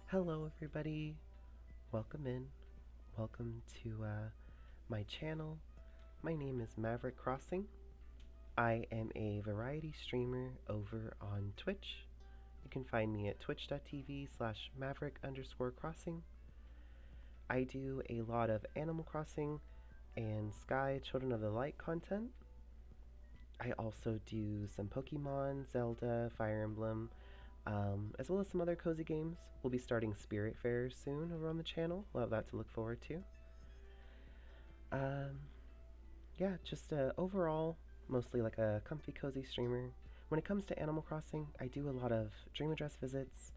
Hello, everybody. Welcome in. Welcome to my channel. My name is Maverick Crossing. I am a variety streamer over on Twitch. You can find me at twitch.tv/Maverick_crossing. I do a lot of Animal Crossing and Sky Children of the Light content. I also do some Pokemon, Zelda, Fire Emblem, as well as some other cozy games. We'll be starting Spirit Fairs soon over on the channel. We'll have that to look forward to. Um, yeah, just overall, mostly like a comfy, cozy streamer. When it comes to Animal Crossing, I do a lot of Dream Address visits,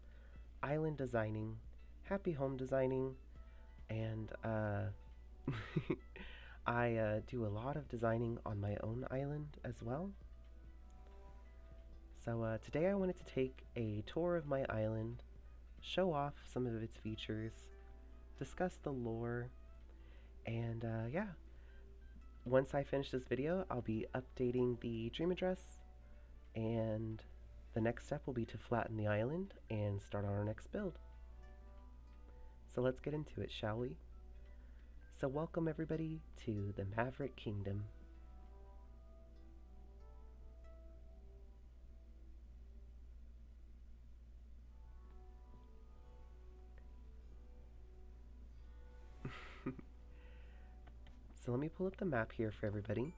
island designing, happy home designing, and I do a lot of designing on my own island as well. So today I wanted to take a tour of my island, show off some of its features, discuss the lore, and yeah. Once I finish this video, I'll be updating the Dream Address, and the next step will be to flatten the island and start on our next build. So let's get into it, shall we? So welcome everybody to the Maverick Kingdom. So let me pull up the map here for everybody.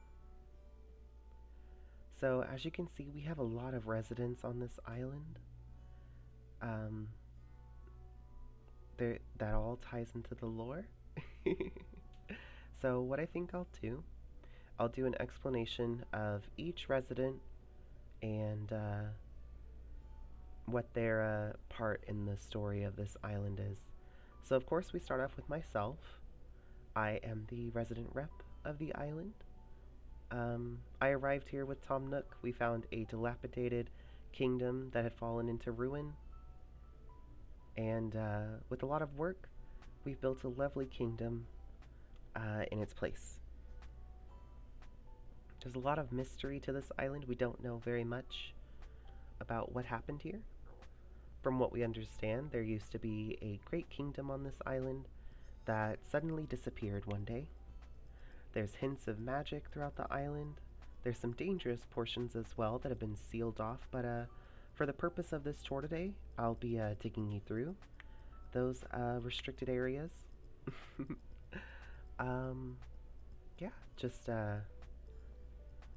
So as you can see, we have a lot of residents on this island. That all ties into the lore. So what I think I'll do an explanation of each resident and what their part in the story of this island is. So of course we start off with myself. I am the resident rep of the island. I arrived here with Tom Nook. We found a dilapidated kingdom that had fallen into ruin. And with a lot of work, we've built a lovely kingdom in its place. There's a lot of mystery to this island. We don't know very much about what happened here. From what we understand, there used to be a great kingdom on this island that suddenly disappeared one day. There's hints of magic throughout the island. There's some dangerous portions as well that have been sealed off, but for the purpose of this tour today, I'll be taking you through those restricted areas. Yeah, just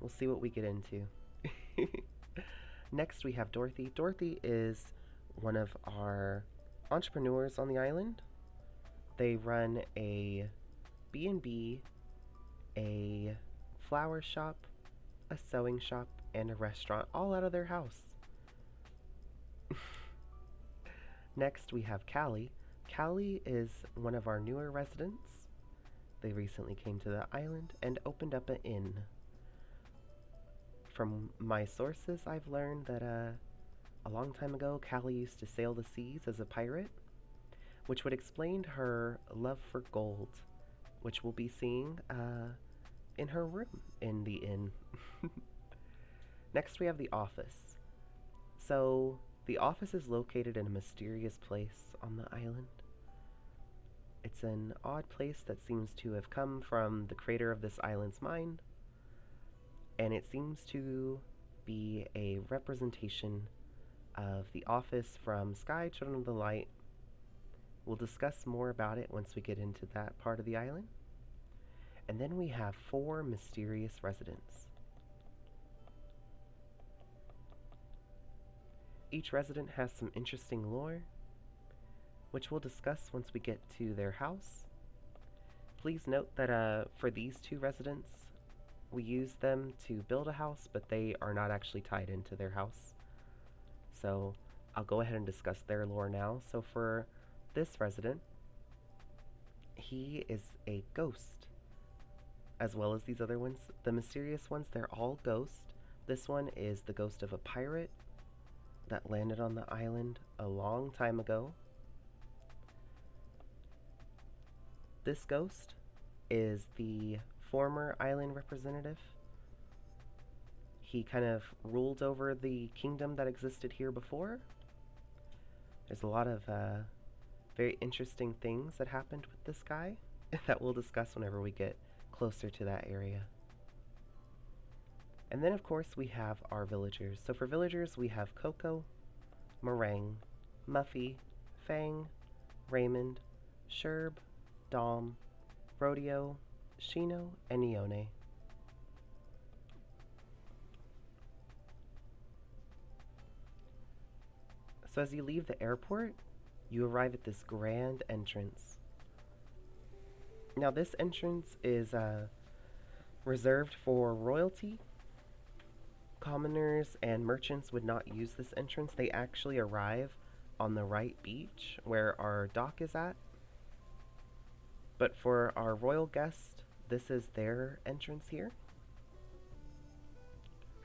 we'll see what we get into. Next we have Dorothy. Dorothy is one of our entrepreneurs on the island. They run a B&B, a flower shop, a sewing shop, and a restaurant all out of their house. Next we have Callie. Callie is one of our newer residents. They recently came to the island and opened up an inn. From my sources, I've learned that a long time ago, Callie used to sail the seas as a pirate, which would explain her love for gold, which we'll be seeing in her room in the inn. Next we have the office. So the office is located in a mysterious place on the island. It's an odd place that seems to have come from the creator of this island's mind, and it seems to be a representation of the office from Sky Children of the Light. We'll discuss more about it once we get into that part of the island. And then we have 4 mysterious residents. Each resident has some interesting lore, which we'll discuss once we get to their house. Please note that for these 2 residents, we use them to build a house, but they are not actually tied into their house. So I'll go ahead and discuss their lore now. So for this resident, he is a ghost, as well as these other ones. The mysterious ones, they're all ghost. This one is the ghost of a pirate that landed on the island a long time ago. This ghost is the former island representative. He kind of ruled over the kingdom that existed here before, There's a lot of very interesting things that happened with this guy that we'll discuss whenever we get closer to that area. And then, of course, we have our villagers. So for villagers, we have Coco, Meringue, Muffy, Fang, Raymond, Sherb, Dom, Rodeo, Shino, and Ione. So as you leave the airport, you arrive at this grand entrance. Now this entrance is reserved for royalty. Commoners and merchants would not use this entrance. They actually arrive on the right beach where our dock is at. But for our royal guests, this is their entrance here.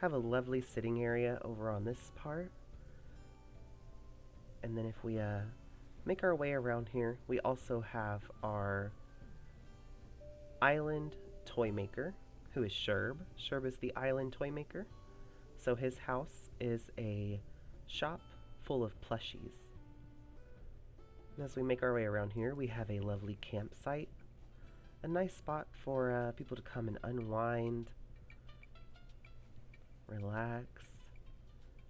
Have a lovely sitting area over on this part. And then if we make our way around here, we also have our island toy maker, who is Sherb. Sherb is the island toy maker. So his house is a shop full of plushies. And as we make our way around here, we have a lovely campsite. A nice spot for people to come and unwind, relax,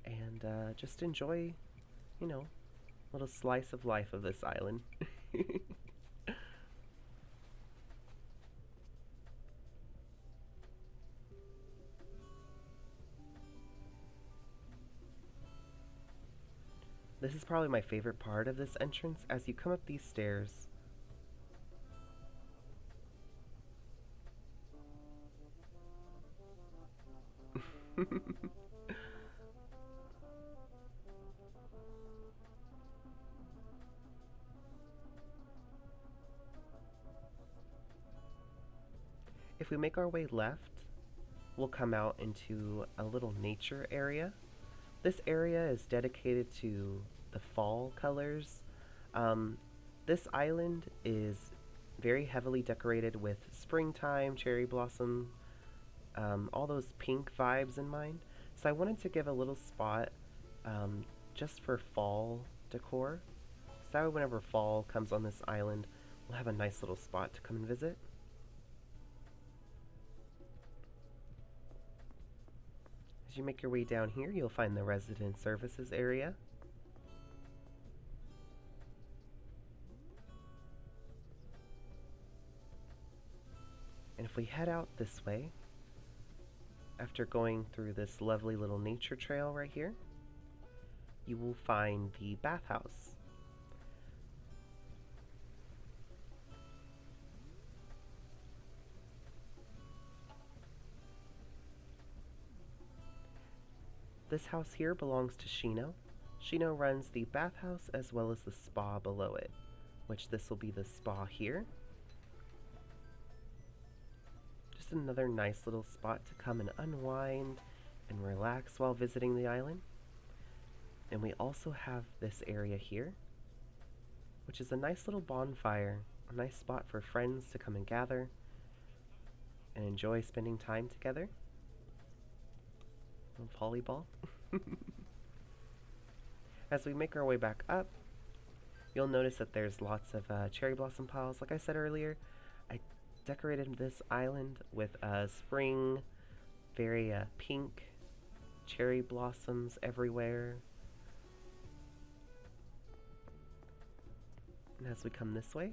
and just enjoy, you know, a little slice of life of this island. This is probably my favorite part of this entrance. As you come up these stairs, if we make our way left, we'll come out into a little nature area. This area is dedicated to the fall colors. This island is very heavily decorated with springtime, cherry blossom, all those pink vibes in mind. So I wanted to give a little spot just for fall decor. So that way whenever fall comes on this island, we'll have a nice little spot to come and visit. As you make your way down here, you'll find the resident services area. And if we head out this way, after going through this lovely little nature trail right here, you will find the bathhouse. This house here belongs to Shino. Shino runs the bathhouse as well as the spa below it, which this will be the spa here. Just another nice little spot to come and unwind and relax while visiting the island. And we also have this area here, which is a nice little bonfire, a nice spot for friends to come and gather and enjoy spending time together. Volleyball. As we make our way back up, you'll notice that there's lots of cherry blossom piles. Like I said earlier, I decorated this island with spring, very pink cherry blossoms everywhere. And as we come this way,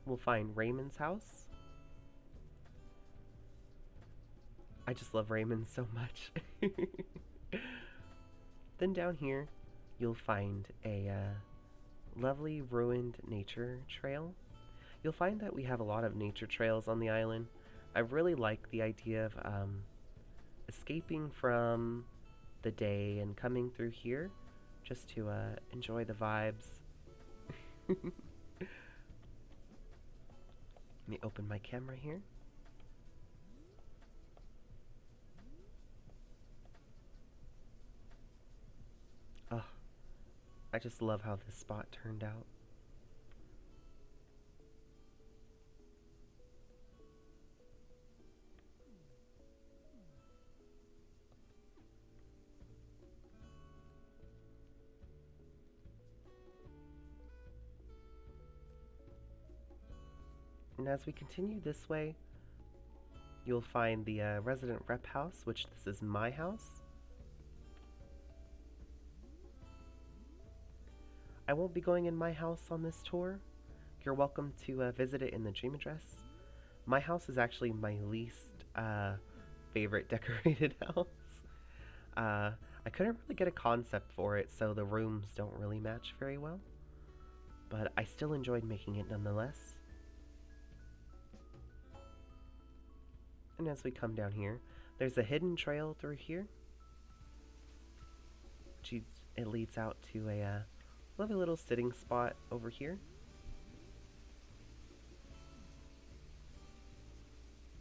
we'll find Raymond's house. I just love Raymond so much. Then down here, you'll find a lovely ruined nature trail. You'll find that we have a lot of nature trails on the island. I really like the idea of escaping from the day and coming through here just to enjoy the vibes. Let me open my camera here. Oh, I just love how this spot turned out. And as we continue this way, you'll find the resident rep house, which this is my house. I won't be going in my house on this tour. You're welcome to visit it in the Dream Address. My house is actually my least favorite decorated house. I couldn't really get a concept for it, so the rooms don't really match very well. But I still enjoyed making it nonetheless. And as we come down here, there's a hidden trail through here. It leads out to a lovely little sitting spot over here.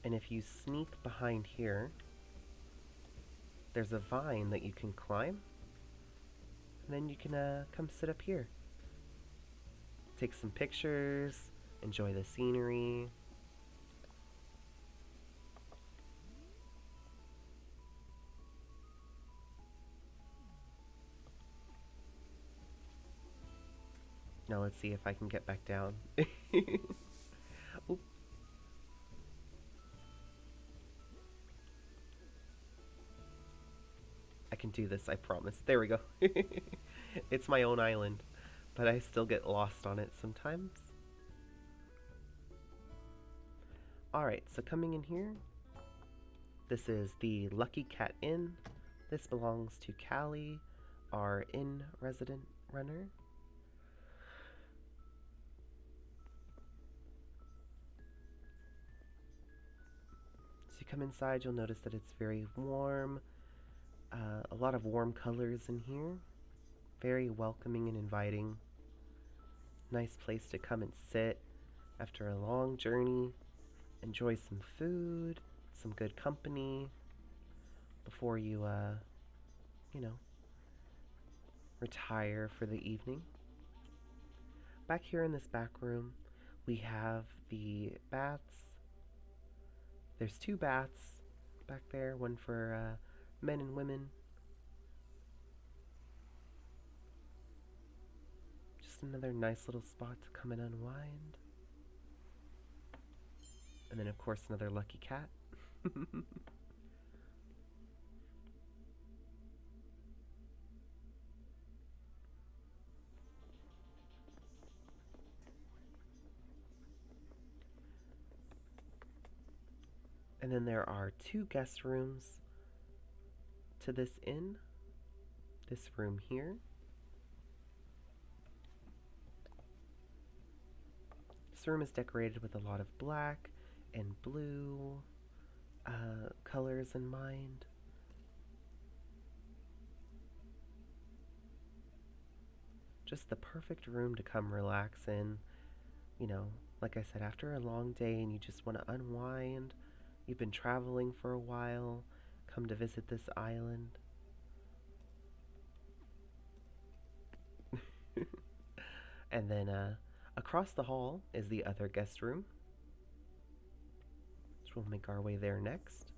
And if you sneak behind here, there's a vine that you can climb. And then you can come sit up here. Take some pictures, enjoy the scenery. Now let's see if I can get back down. Oop. I can do this, I promise. There we go. It's my own island, but I still get lost on it sometimes. Alright, so coming in here, this is the Lucky Cat Inn. This belongs to Callie, our inn resident runner. As you come inside, you'll notice that it's very warm. A lot of warm colors in here. Very welcoming and inviting. Nice place to come and sit after a long journey. Enjoy some food, some good company before you, retire for the evening. Back here in this back room, we have the baths. There's 2 baths back there, one for men and women. Just another nice little spot to come and unwind. And then of course another lucky cat. And then there are 2 guest rooms to this inn. This room here. This room is decorated with a lot of black and blue colors in mind. Just the perfect room to come relax in. You know, like I said, after a long day and you just want to unwind. You've been traveling for a while, come to visit this island. And then across the hall is the other guest room. So we'll make our way there next.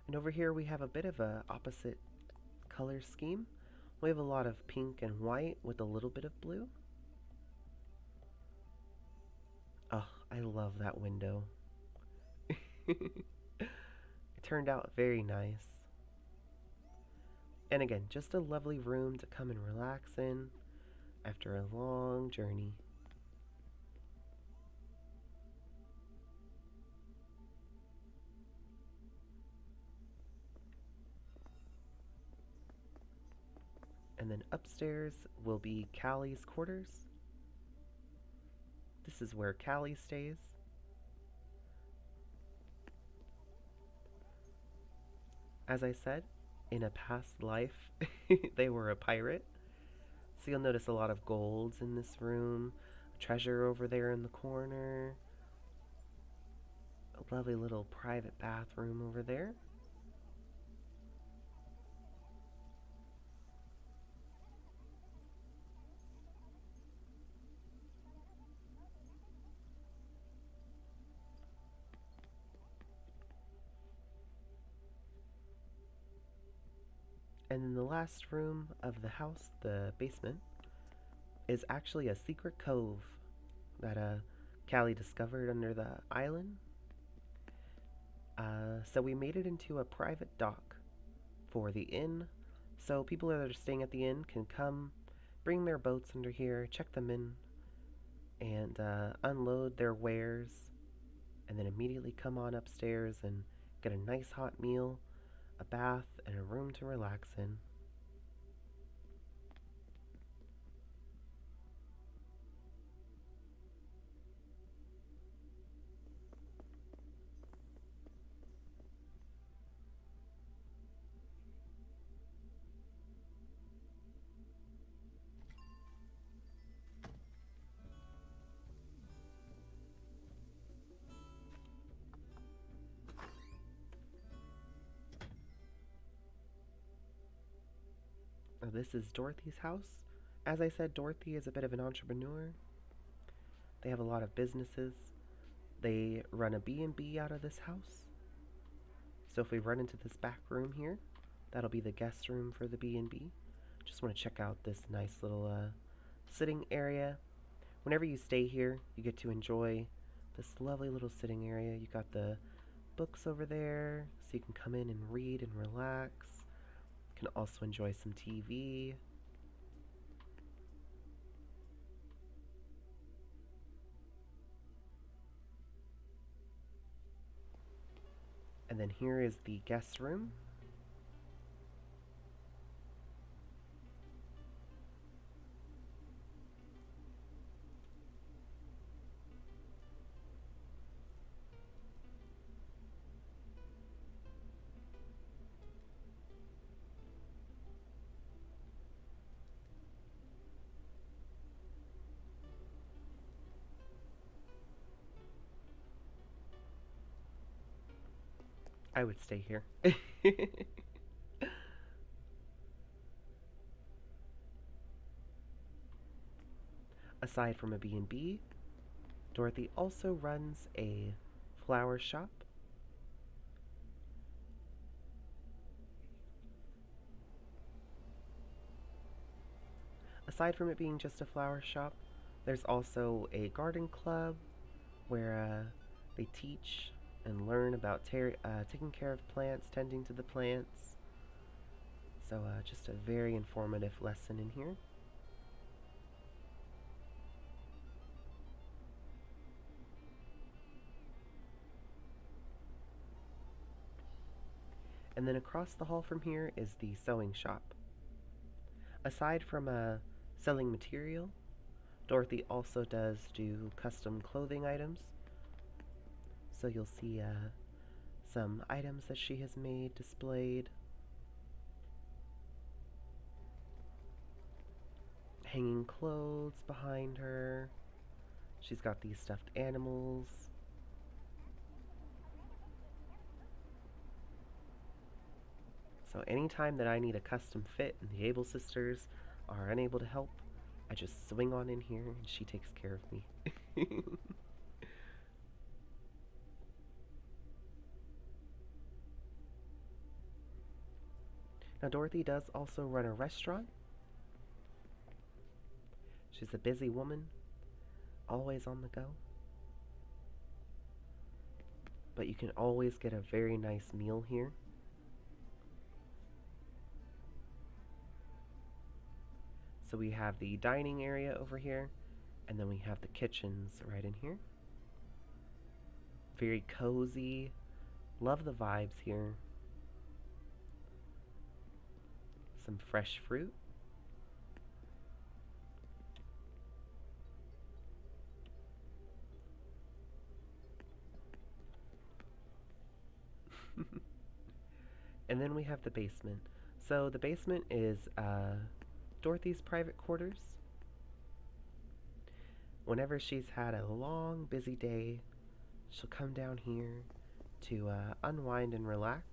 And over here we have a bit of a opposite color scheme. We have a lot of pink and white with a little bit of blue. Oh, I love that window. It turned out very nice. And again, just a lovely room to come and relax in after a long journey. And then upstairs will be Callie's quarters. This is where Callie stays. As I said, in a past life, they were a pirate. So you'll notice a lot of golds in this room, a treasure over there in the corner, a lovely little private bathroom over there. And then the last room of the house, the basement, is actually a secret cove that Callie discovered under the island. So we made it into a private dock for the inn. So people that are staying at the inn can come, bring their boats under here, check them in, and unload their wares, and then immediately come on upstairs and get a nice hot meal, a bath, and a room to relax in. Now, this is Dorothy's house. As I said, Dorothy is a bit of an entrepreneur. They have a lot of businesses. They run a B&B out of this house. So if we run into this back room here, that'll be the guest room for the B&B. Just want to check out this nice little sitting area. Whenever you stay here, you get to enjoy this lovely little sitting area. You got the books over there, so you can come in and read and relax. You can also enjoy some TV. And then here is the guest room. I would stay here. Aside from a B&B, Dorothy also runs a flower shop. Aside from it being just a flower shop, there's also a garden club where they teach and learn about taking care of plants, tending to the plants. So just a very informative lesson in here. And then across the hall from here is the sewing shop. Aside from selling material, Dorothy also does do custom clothing items. So you'll see some items that she has made displayed. Hanging clothes behind her. She's got these stuffed animals. So anytime that I need a custom fit and the Able sisters are unable to help, I just swing on in here and she takes care of me. Now Dorothy does also run a restaurant. She's a busy woman, always on the go. But you can always get a very nice meal here. So we have the dining area over here, and then we have the kitchens right in here. Very cozy. Love the vibes here. Some fresh fruit. And then we have the basement. So the basement is Dorothy's private quarters. Whenever she's had a long, busy day, she'll come down here to unwind and relax.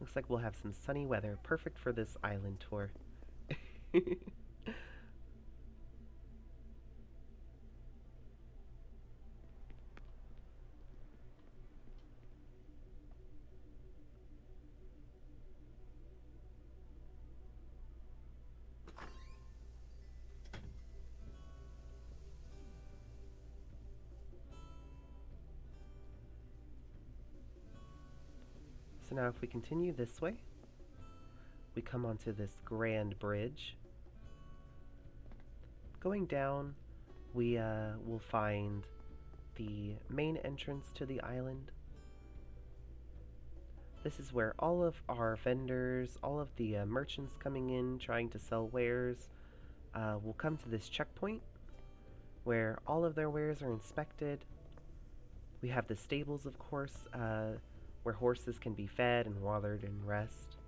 Looks like we'll have some sunny weather, perfect for this island tour. So now if we continue this way, we come onto this grand bridge. Going down, we will find the main entrance to the island. This is where all of our vendors, all of the merchants coming in trying to sell wares will come to this checkpoint where all of their wares are inspected. We have the stables, of course, where horses can be fed and watered and rest.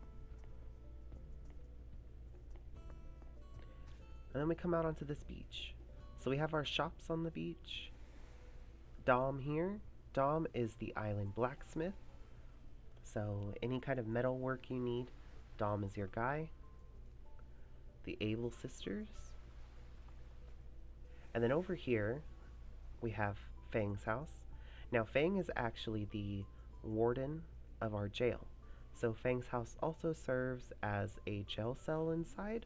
And then we come out onto this beach. So we have our shops on the beach. Dom here. Dom is the island blacksmith. So any kind of metal work you need, Dom is your guy. The Able Sisters. And then over here, we have Fang's house. Now Fang is actually the warden of our jail. So Fang's house also serves as a jail cell inside.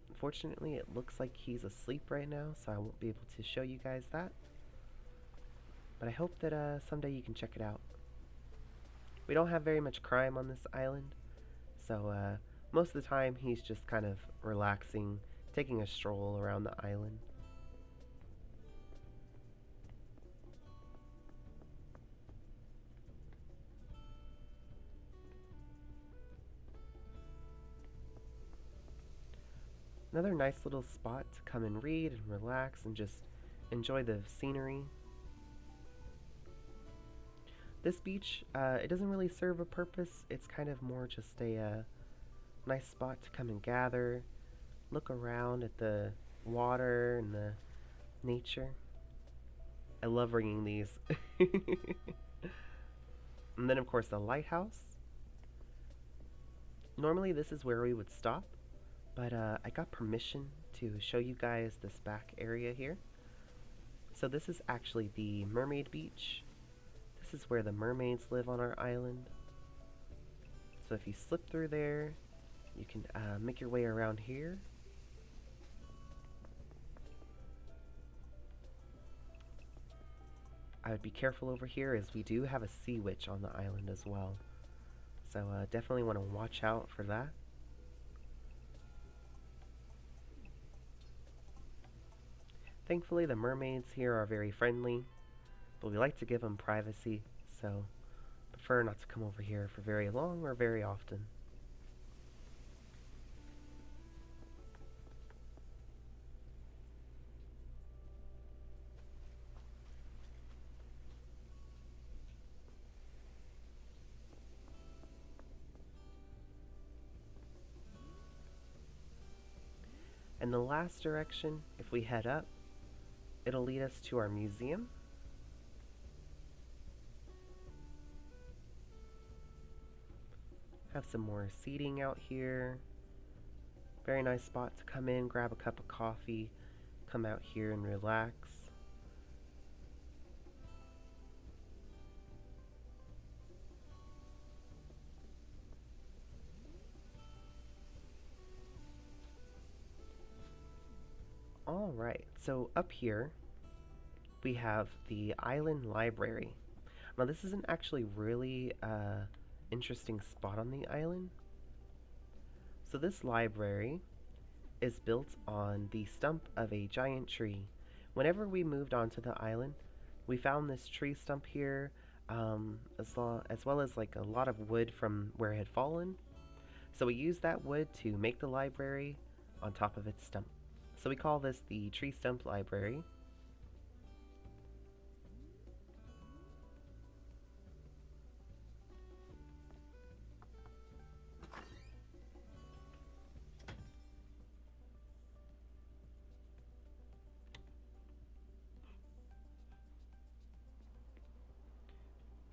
Unfortunately, it looks like he's asleep right now, so I won't be able to show you guys that. But I hope that someday you can check it out. We don't have very much crime on this island, so most of the time he's just kind of relaxing, taking a stroll around the island. Another nice little spot to come and read and relax and just enjoy the scenery. This beach, it doesn't really serve a purpose. It's kind of more just a nice spot to come and gather, look around at the water and the nature. I love ringing these. And then, of course, the lighthouse. Normally, this is where we would stop, but I got permission to show you guys this back area here. So this is actually the mermaid beach. This is where the mermaids live on our island. So if you slip through there, you can make your way around here. I would be careful over here as we do have a sea witch on the island as well. So definitely want to watch out for that. Thankfully, the mermaids here are very friendly, but we like to give them privacy, so prefer not to come over here for very long or very often. And the last direction, if we head up, it'll lead us to our museum. Have some more seating out here. Very nice spot to come in, grab a cup of coffee, come out here and relax. Alright, so up here we have the Island Library. Now this is an actually really interesting spot on the island. So this library is built on the stump of a giant tree. Whenever we moved onto the island, we found this tree stump here, as well as like a lot of wood from where it had fallen. So we used that wood to make the library on top of its stump. So we call this the Tree Stump Library.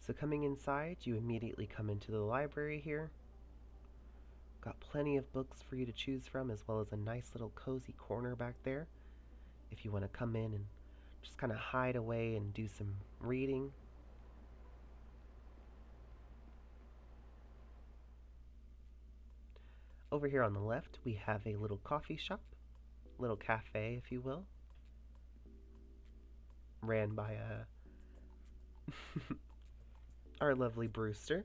So coming inside, you immediately come into the library here. Got plenty of books for you to choose from, as well as a nice little cozy corner back there if you want to come in and just kind of hide away and do some reading. Over here on the left, we have a little coffee shop, little cafe, if you will, ran by our lovely Brewster.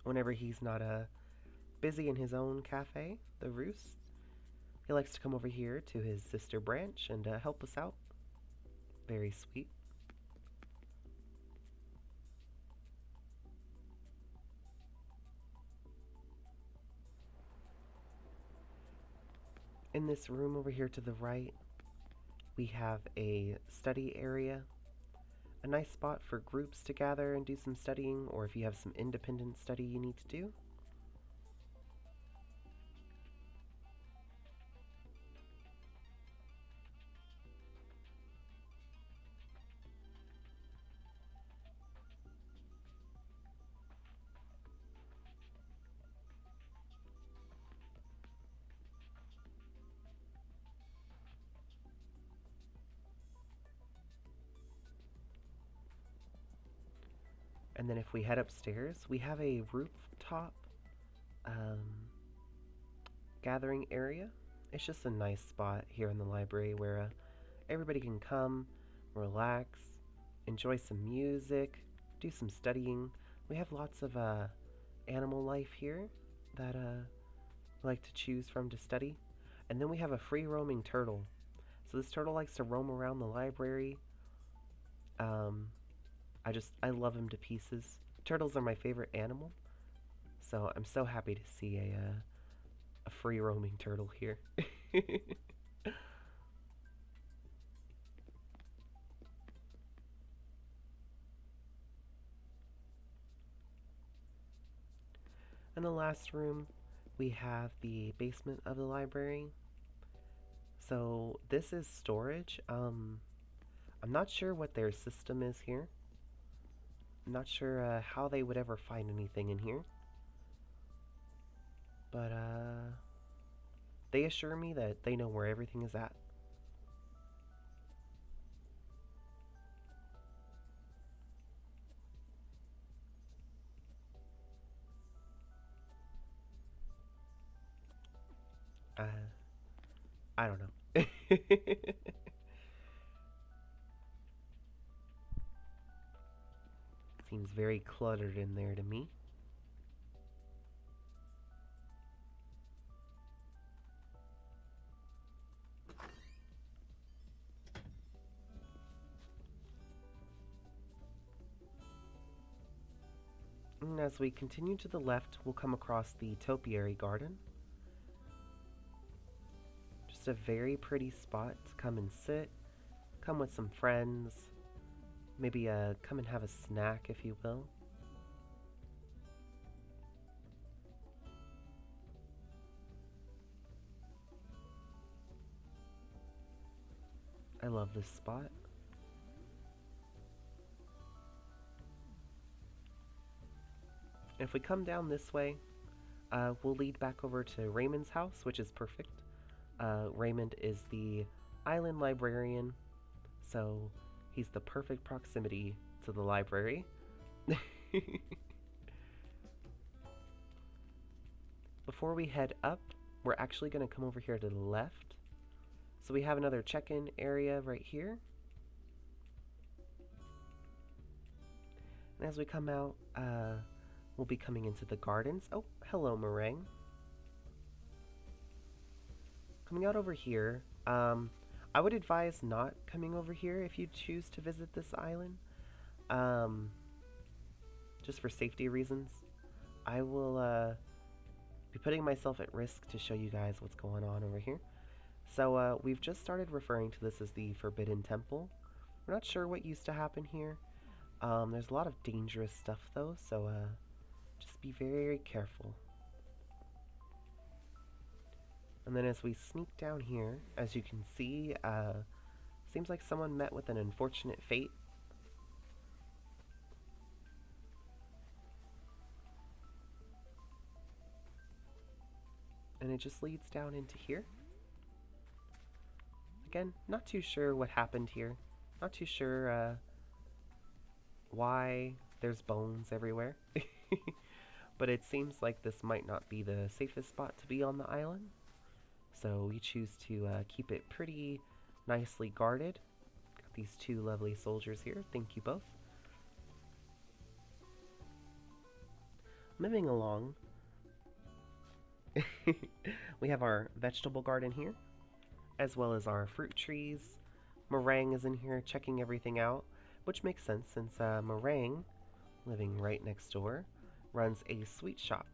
Whenever he's not busy in his own cafe, the Roost, he likes to come over here to his sister branch and help us out. Very sweet. In this room over here to the right, we have a study area. A nice spot for groups to gather and do some studying, or if you have some independent study you need to do. And then if we head upstairs, we have a rooftop um, gathering area. It's just a nice spot here in the library where everybody can come, relax, enjoy some music, do some studying. We have lots of animal life here that we like to choose from to study. And then we have a free roaming turtle. So this turtle likes to roam around the library. Um, I love him to pieces. Turtles are my favorite animal, so I'm so happy to see a free roaming turtle here. In the last room, we have the basement of the library. So this is storage. I'm not sure what their system is here. I'm not sure how they would ever find anything in here. But they assure me that they know where everything is at. Uh, I don't know. Seems very cluttered in there to me. And as we continue to the left, we'll come across the topiary garden. Just a very pretty spot to come and sit, come with some friends, maybe come and have a snack, if you will. I love this spot. If we come down this way, we'll lead back over to Raymond's house, which is perfect. Raymond is the island librarian, so he's the perfect proximity to the library. Before we head up, we're actually going to come over here to the left. So we have another check-in area right here. And as we come out, we'll be coming into the gardens. Oh, hello, Meringue. Coming out over here, I would advise not coming over here if you choose to visit this island. Just for safety reasons. I will be putting myself at risk to show you guys what's going on over here. So we've just started referring to this as the Forbidden Temple. We're not sure what used to happen here. There's a lot of dangerous stuff though, so just be very careful. And then as we sneak down here, as you can see, seems like someone met with an unfortunate fate. and it just leads down into here. Again, not too sure what happened here. Not too sure why there's bones everywhere. But it seems like this might not be the safest spot to be on the island. So we choose to keep it pretty nicely guarded. Got these two lovely soldiers here. Thank you both. Moving along, we have our vegetable garden here, as well as our fruit trees. Meringue is in here checking everything out, which makes sense since Meringue, living right next door, runs a sweet shop.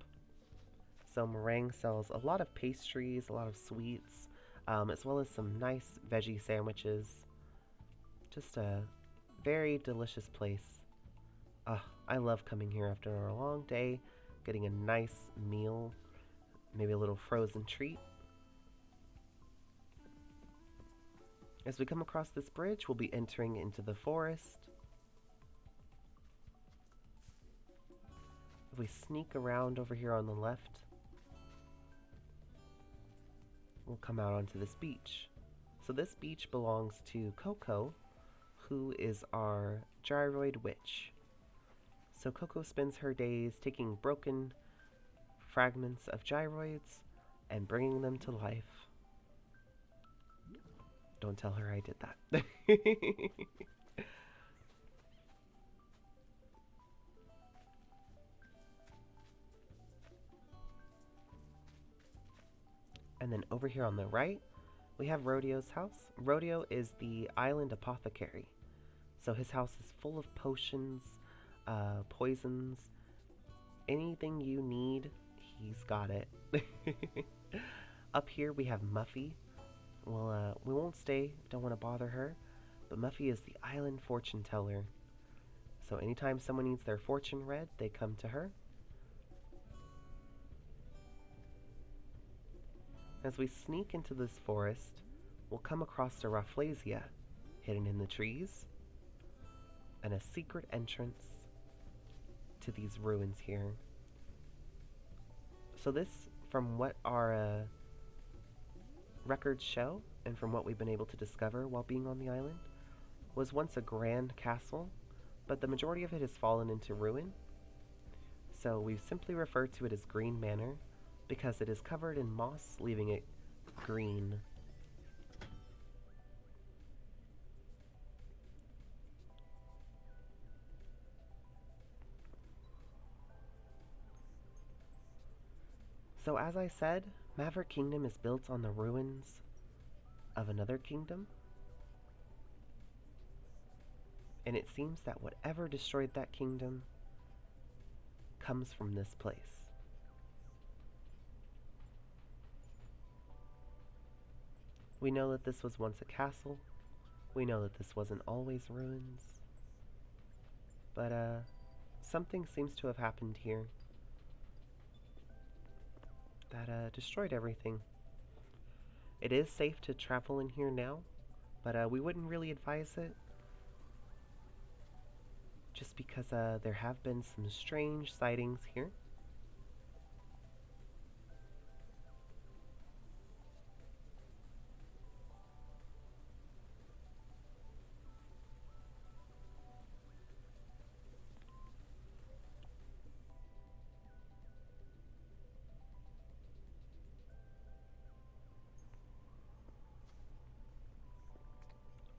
So Meringue sells a lot of pastries, a lot of sweets, as well as some nice veggie sandwiches. Just a very delicious place. I love coming here after a long day, getting a nice meal, maybe a little frozen treat. As we come across this bridge, we'll be entering into the forest. If we sneak around over here on the left, we'll come out onto this beach. So this beach belongs to Coco, who is our gyroid witch. So Coco spends her days taking broken fragments of gyroids and bringing them to life. Don't tell her I did that. And then over here on the right, we have Rodeo's house. Rodeo is the island apothecary. So his house is full of potions, poisons, anything you need, he's got it. Up here we have Muffy. Well, we won't stay, don't want to bother her, but Muffy is the island fortune teller. So anytime someone needs their fortune read, they come to her. As we sneak into this forest, we'll come across a Rafflesia hidden in the trees, and a secret entrance to these ruins here. So this, from what our records show, and from what we've been able to discover while being on the island, was once a grand castle, but the majority of it has fallen into ruin. So we've simply referred to it as Green Manor, because it is covered in moss, leaving it green. So as I said, Maverick Kingdom is built on the ruins of another kingdom. And it seems that whatever destroyed that kingdom comes from this place. We know that this was once a castle. We know that this wasn't always ruins. But, something seems to have happened here that, destroyed everything. It is safe to travel in here now, but, we wouldn't really advise it. Just because, there have been some strange sightings here.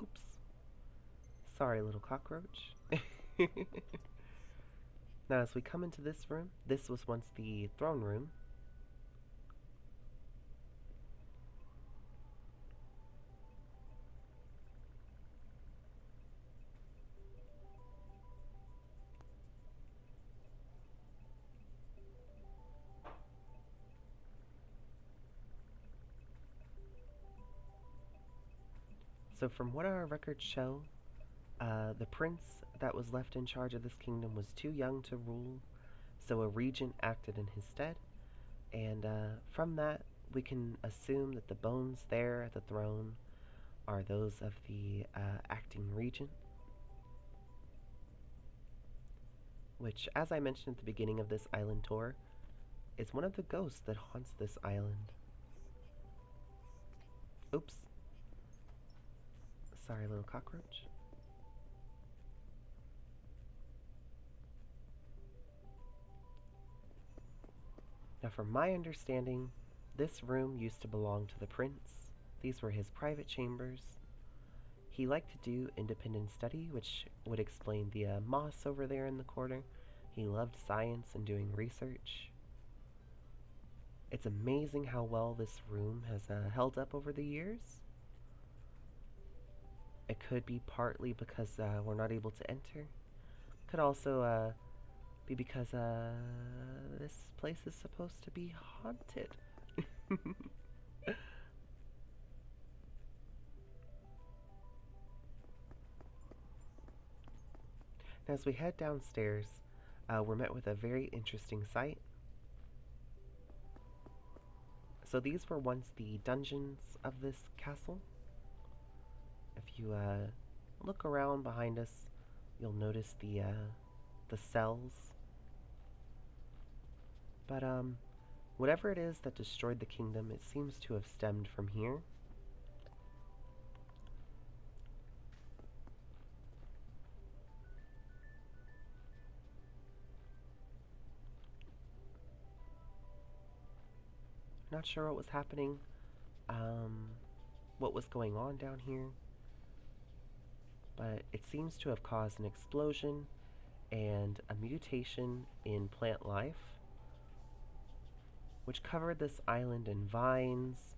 Oops. Sorry, little cockroach. Now, as we come into this room, this was once the throne room. So from what our records show, the prince that was left in charge of this kingdom was too young to rule, so a regent acted in his stead, and from that we can assume that the bones there at the throne are those of the acting regent, which, as I mentioned at the beginning of this island tour, is one of the ghosts that haunts this island. Oops. Sorry, little cockroach. Now, from my understanding, this room used to belong to the prince. These were his private chambers. He liked to do independent study, which would explain the moss over there in the corner. He loved science and doing research. It's amazing how well this room has held up over the years. It could be partly because we're not able to enter. Could also be because this place is supposed to be haunted. As we head downstairs, we're met with a very interesting sight. So these were once the dungeons of this castle. If you look around behind us, you'll notice the cells. But whatever it is that destroyed the kingdom, it seems to have stemmed from here. Not sure what was happening, what was going on down here, but it seems to have caused an explosion and a mutation in plant life, which covered this island in vines,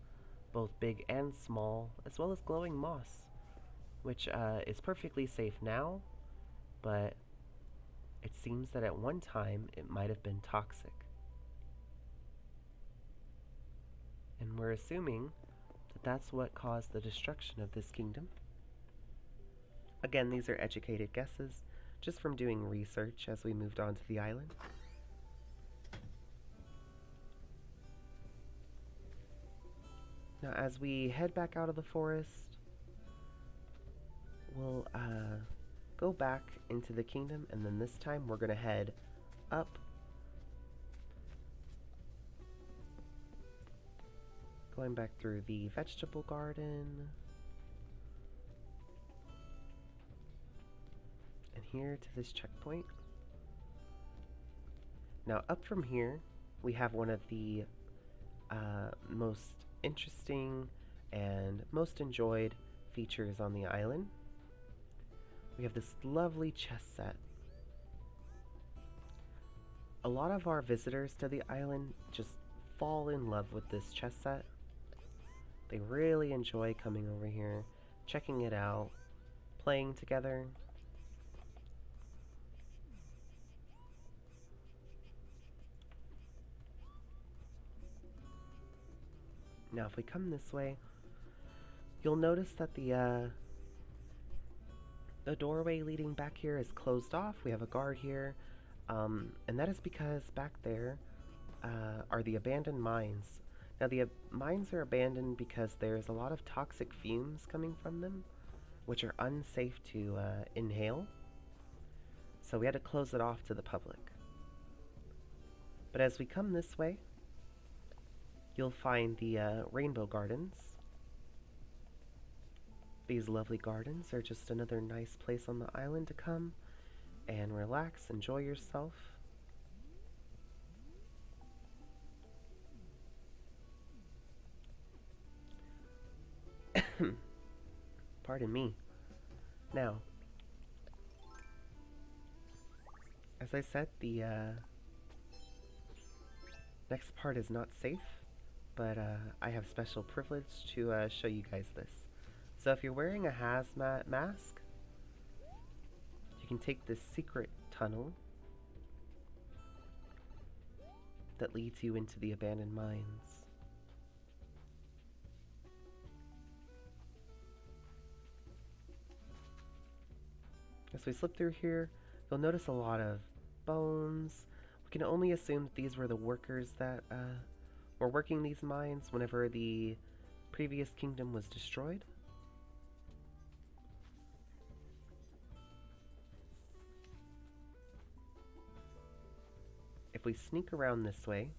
both big and small, as well as glowing moss, which is perfectly safe now, but it seems that at one time it might have been toxic. And we're assuming that that's what caused the destruction of this kingdom. Again, these are educated guesses, just from doing research as we moved on to the island. Now, as we head back out of the forest, we'll go back into the kingdom, and then this time we're going to head up. Going back through the vegetable garden. And here to this checkpoint. Now up from here, we have one of the most interesting and most enjoyed features on the island. We have this lovely chess set. A lot of our visitors to the island just fall in love with this chess set. They really enjoy coming over here, checking it out, playing together. Now if we come this way, you'll notice that the doorway leading back here is closed off. We have a guard here, and that is because back there are the abandoned mines. Now the mines are abandoned because there's a lot of toxic fumes coming from them, which are unsafe to inhale. So we had to close it off to the public. But as we come this way, you'll find the rainbow gardens. These lovely gardens are just another nice place on the island to come and relax, enjoy yourself. Pardon me. Now, as I said, the next part is not safe, but I have special privilege to show you guys this. So if you're wearing a hazmat mask, you can take this secret tunnel that leads you into the abandoned mines. As we slip through here, you'll notice a lot of bones. We can only assume that these were the workers that were working these mines whenever the previous kingdom was destroyed. If we sneak around this way,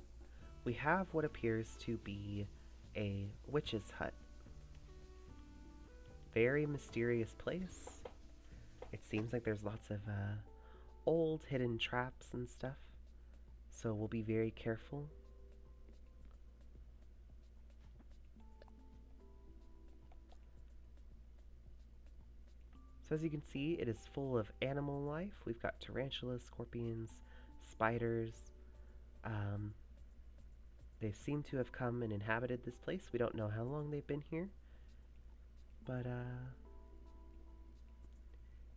we have what appears to be a witch's hut. very mysterious place. It seems like there's lots of old hidden traps and stuff, so we'll be very careful. So as you can see, it is full of animal life. We've got tarantulas, scorpions, spiders. They seem to have come and inhabited this place. We don't know how long they've been here, but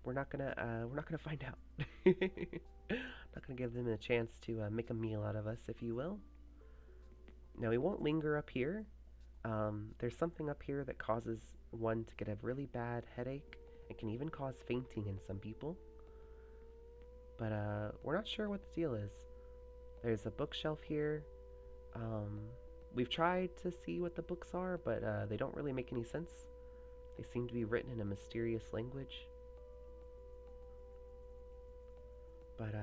we're not gonna find out. Not gonna give them a chance to make a meal out of us, if you will. Now we won't linger up here. There's something up here that causes one to get a really bad headache. It can even cause fainting in some people. But we're not sure what the deal is. There's a bookshelf here. We've tried to see what the books are, but they don't really make any sense. They seem to be written in a mysterious language. But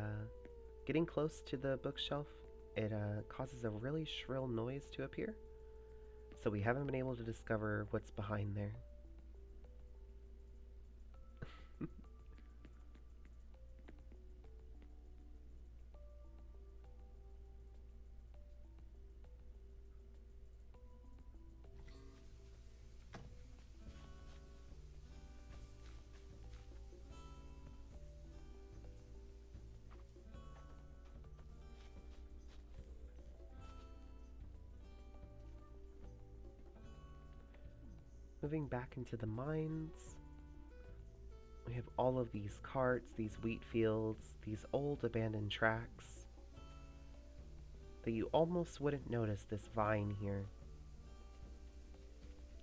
getting close to the bookshelf, it causes a really shrill noise to appear. So we haven't been able to discover what's behind there. Moving back into the mines, we have all of these carts, these wheat fields, these old abandoned tracks that you almost wouldn't notice this vine here.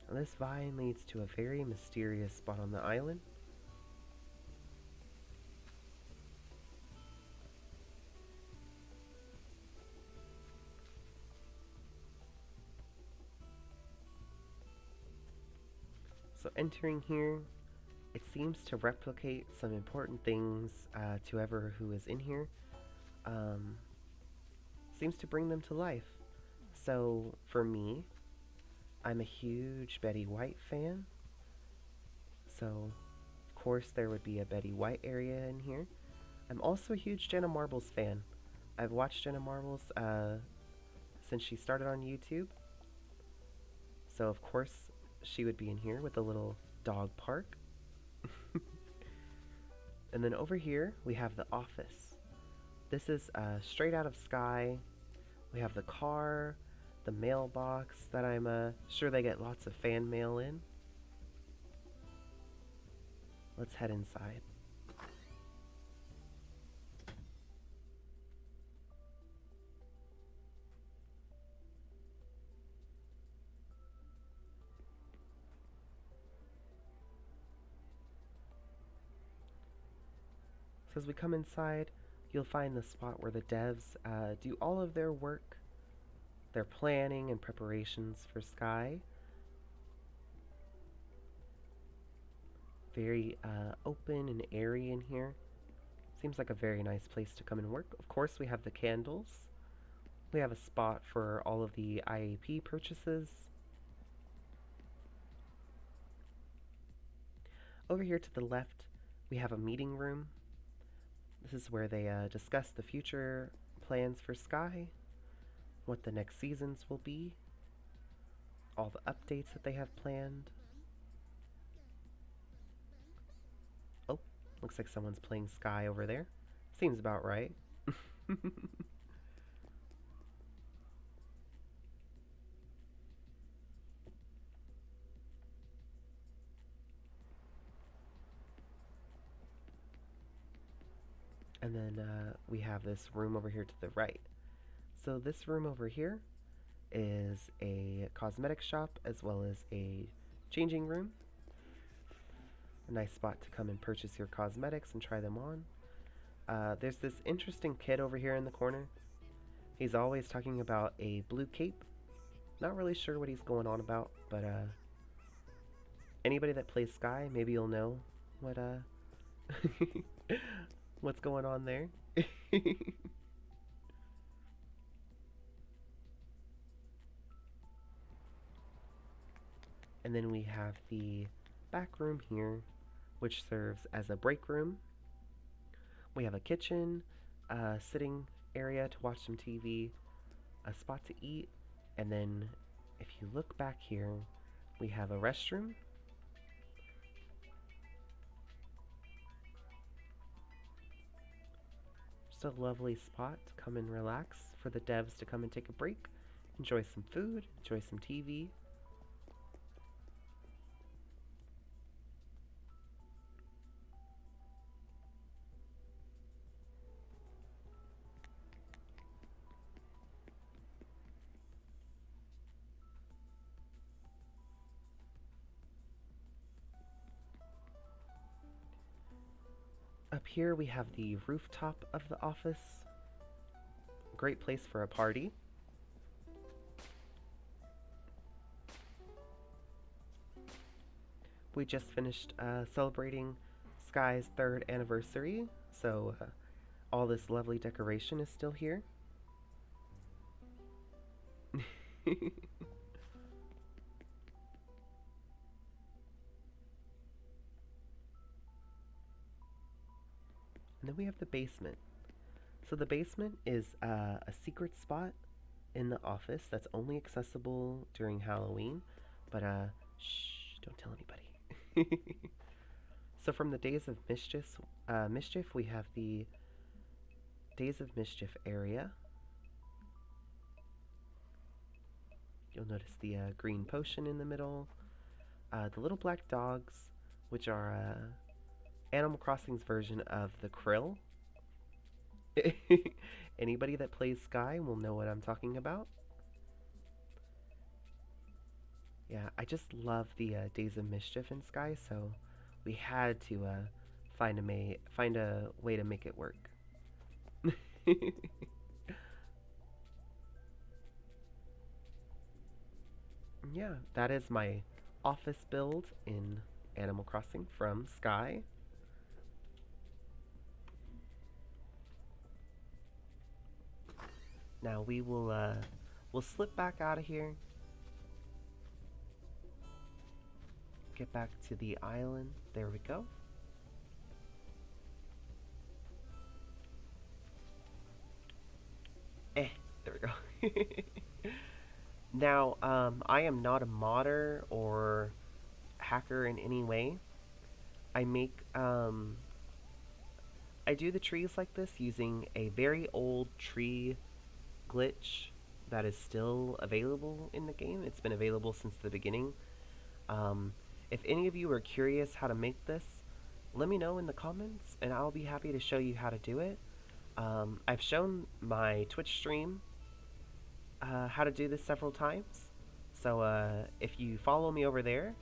And this vine leads to a very mysterious spot on the island. So entering here, it seems to replicate some important things to whoever who is in here. Seems to bring them to life. So for me, I'm a huge Betty White fan. So of course there would be a Betty White area in here. I'm also a huge Jenna Marbles fan. I've watched Jenna Marbles since she started on YouTube. So of course she would be in here with a little dog park. And then over here we have the office. This is straight out of Sky. We have the car, the mailbox that I'm sure they get lots of fan mail in. Let's head inside. So as we come inside, you'll find the spot where the devs do all of their work, their planning and preparations for Sky. Very open and airy in here. Seems like a very nice place to come and work. Of course, we have the candles. We have a spot for all of the IAP purchases. Over here to the left, we have a meeting room. This is where they discuss the future plans for Sky, what the next seasons will be, all the updates that they have planned. Oh, looks like someone's playing Sky over there. Seems about right. And then we have this room over here to the right. So this room over here is a cosmetic shop as well as a changing room. A nice spot to come and purchase your cosmetics and try them on. There's this interesting kid over here in the corner. He's always talking about a blue cape. Not really sure what he's going on about, but anybody that plays Sky, maybe you'll know what what's going on there. And then we have the back room here, which serves as a break room. We have a kitchen, a sitting area to watch some TV, a spot to eat, and then if you look back here, we have a restroom. Just a lovely spot to come and relax for the devs to come and take a break, enjoy some food, enjoy some TV. Up here we have the rooftop of the office. Great place for a party. We just finished celebrating Sky's 3rd anniversary, so all this lovely decoration is still here. And then we have the basement. So the basement is a secret spot in the office that's only accessible during Halloween, but shh, don't tell anybody. So from the Days of Mischief, we have the Days of Mischief area. You'll notice the green potion in the middle. The little black dogs, which are Animal Crossing's version of the Krill. Anybody that plays Sky will know what I'm talking about. Yeah, I just love the Days of Mischief in Sky, so we had to find a way to make it work. Yeah, that is my office build in Animal Crossing from Sky. Now we'll slip back out of here. Get back to the island. There we go. There we go. Now, I am not a modder or hacker in any way. I do the trees like this using a very old tree glitch that is still available in the game. It's been available since the beginning. If any of you are curious how to make this, let me know in the comments and I'll be happy to show you how to do it. I've shown my Twitch stream how to do this several times. So if you follow me over there,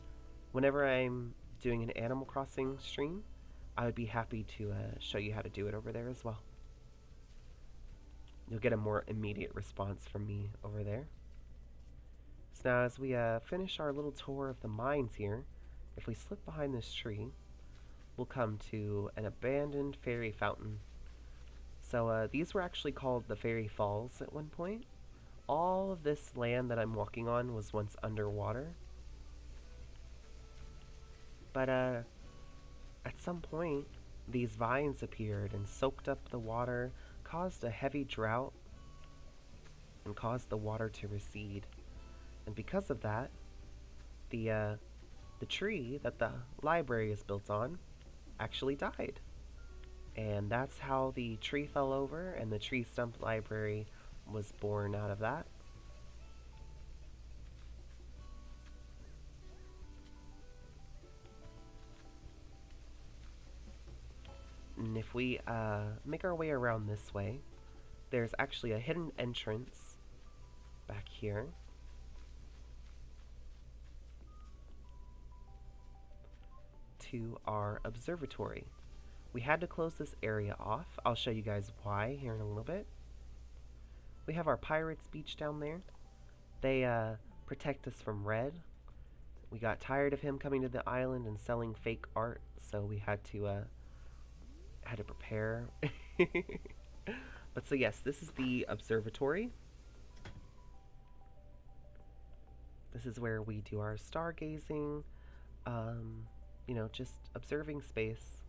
whenever I'm doing an Animal Crossing stream, I would be happy to show you how to do it over there as well. You'll get a more immediate response from me over there. So now as we finish our little tour of the mines here, if we slip behind this tree, we'll come to an abandoned fairy fountain. So these were actually called the Fairy Falls at one point. All of this land that I'm walking on was once underwater. But at some point, these vines appeared and soaked up the water, caused a heavy drought, and caused the water to recede. And because of that, the tree that the library is built on actually died. And that's how the tree fell over, and the tree stump library was born out of that. And if we make our way around this way, there's actually a hidden entrance back here. To our observatory. We had to close this area off. I'll show you guys why here in a little bit. We have our Pirates Beach down there. They protect us from Red. We got tired of him coming to the island and selling fake art, so we had to prepare. But so yes, this is the observatory. This is where we do our stargazing. just observing space.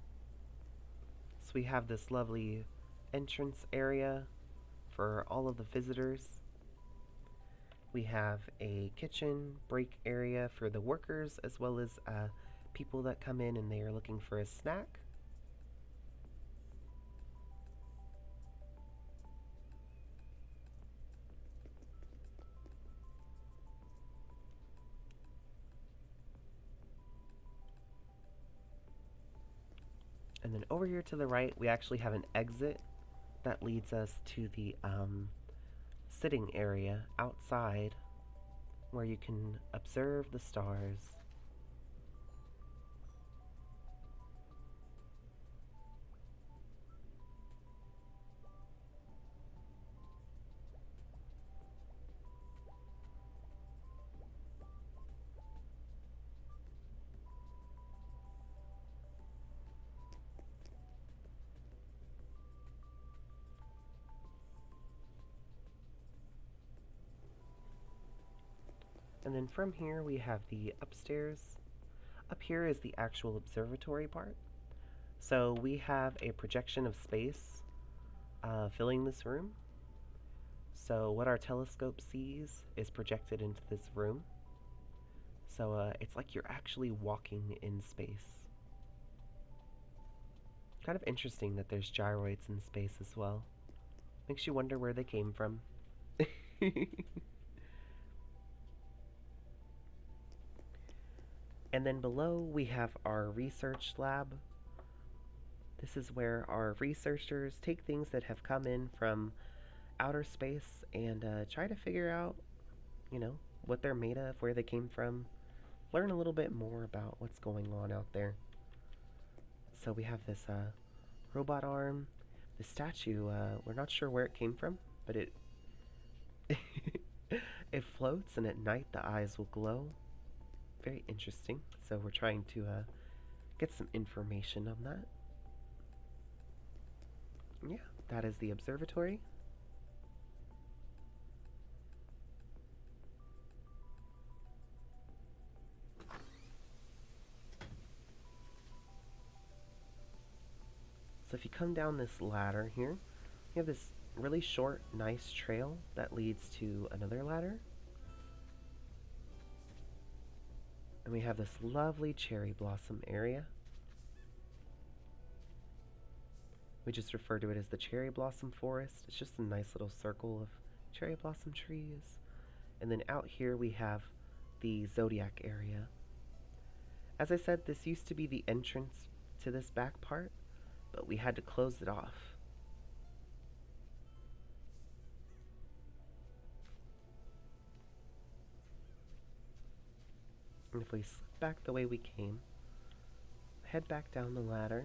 So we have this lovely entrance area for all of the visitors. We have a kitchen break area for the workers as well as people that come in and they are looking for a snack. And then over here to the right, we actually have an exit that leads us to the sitting area outside where you can observe the stars. And then from here we have the upstairs. Up here is the actual observatory part. So we have a projection of space filling this room. So what our telescope sees is projected into this room. So it's like you're actually walking in space. Kind of interesting that there's gyroids in space as well. Makes you wonder where they came from. And then below we have our research lab. This is where our researchers take things that have come in from outer space and try to figure out, what they're made of, where they came from, learn a little bit more about what's going on out there. So we have this robot arm, the statue, we're not sure where it came from, but it it floats and at night the eyes will glow. Very interesting. So we're trying to get some information on that. Yeah, that is the observatory. So if you come down this ladder here, you have this really short, nice trail that leads to another ladder. And we have this lovely cherry blossom area. We just refer to it as the cherry blossom forest. It's just a nice little circle of cherry blossom trees. And then out here we have the zodiac area. As I said, this used to be the entrance to this back part, but we had to close it off. And if we slip back the way we came, head back down the ladder,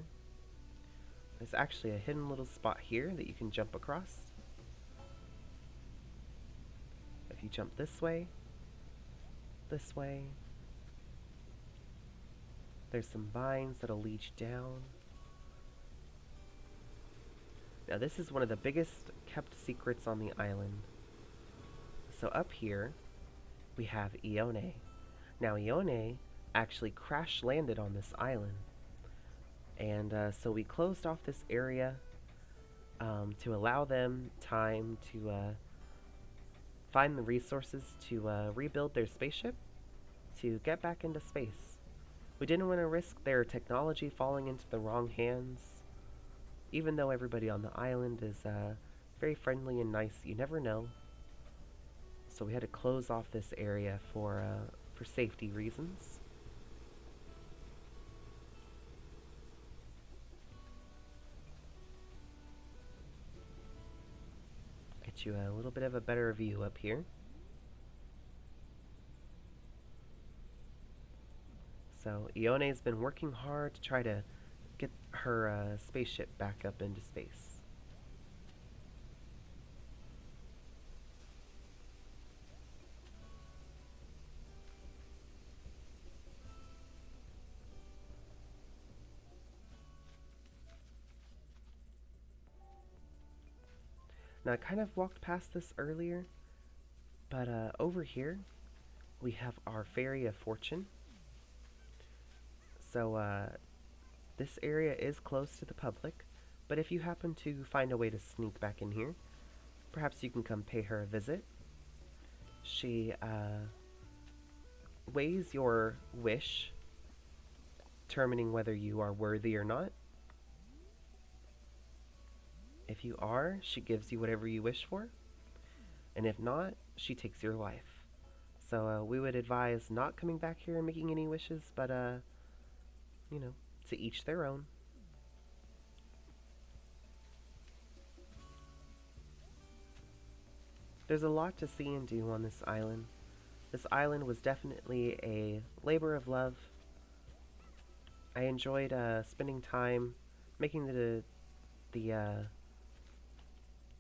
there's actually a hidden little spot here that you can jump across. If you jump this way, there's some vines that'll lead you down. Now this is one of the biggest kept secrets on the island. So up here, we have Ione. Now Ione actually crash landed on this island. And so we closed off this area to allow them time to find the resources to rebuild their spaceship to get back into space. We didn't want to risk their technology falling into the wrong hands. Even though everybody on the island is very friendly and nice, you never know. So we had to close off this area for safety reasons. Get you a little bit of a better view up here. So Ione's been working hard to try to get her spaceship back up into space. Now I kind of walked past this earlier, but over here we have our Fairy of Fortune. So, this area is closed to the public, but if you happen to find a way to sneak back in here, perhaps you can come pay her a visit. She weighs your wish, determining whether you are worthy or not. If you are, she gives you whatever you wish for, and if not, she takes your life. So we would advise not coming back here and making any wishes, but you know, to each their own. There's a lot to see and do on this island. This island was definitely a labor of love. I enjoyed spending time making the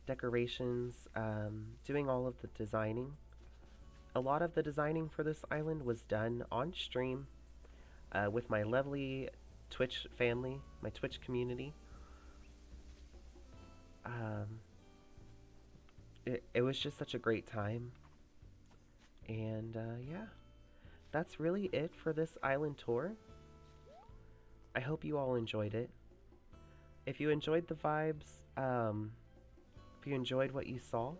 decorations, doing all of the designing. A lot of the designing for this island was done on stream with my lovely Twitch family, my Twitch community. It was just such a great time. And yeah, that's really it for this island tour. I hope you all enjoyed it. If you enjoyed the vibes, if you enjoyed what you saw,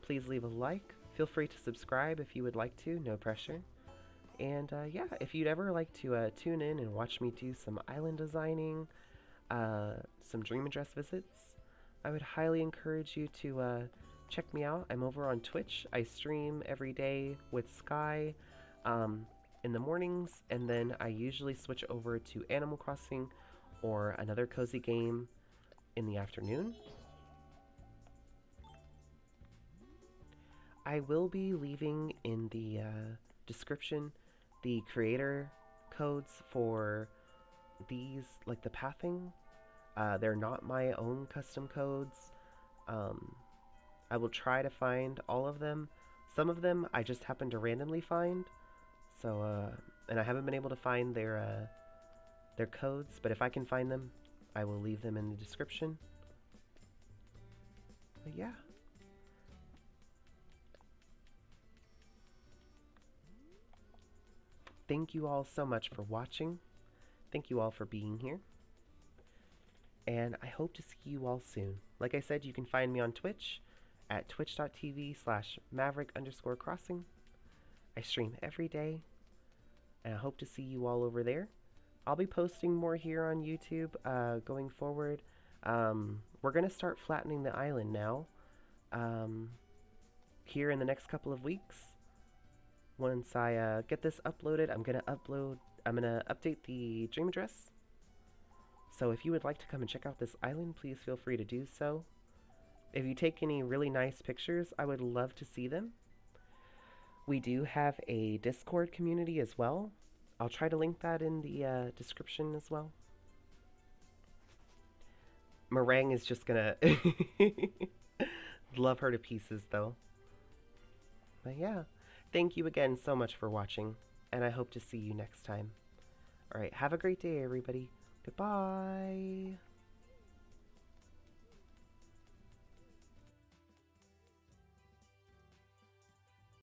please leave a like. Feel free to subscribe if you would like to, no pressure. And yeah, if you'd ever like to tune in and watch me do some island designing, some Dream Address visits, I would highly encourage you to check me out. I'm over on Twitch. I stream every day with Sky in the mornings, and then I usually switch over to Animal Crossing or another cozy game in the afternoon. I will be leaving in the description the creator codes for these, like the pathing. They're not my own custom codes. I will try to find all of them. Some of them I just happen to randomly find. So, and I haven't been able to find their codes, but if I can find them, I will leave them in the description. But yeah. Thank you all so much for watching. Thank you all for being here. And I hope to see you all soon. Like I said, you can find me on Twitch at twitch.tv/Maverick_crossing. I stream every day, and I hope to see you all over there. I'll be posting more here on YouTube going forward. We're going to start flattening the island now here in the next couple of weeks. Once I get this uploaded, I'm going to update the Dream Address. So if you would like to come and check out this island, please feel free to do so. If you take any really nice pictures, I would love to see them. We do have a Discord community as well. I'll try to link that in the description as well. Meringue is just gonna love her to pieces though. But yeah, thank you again so much for watching, and I hope to see you next time. Alright, have a great day everybody. Goodbye.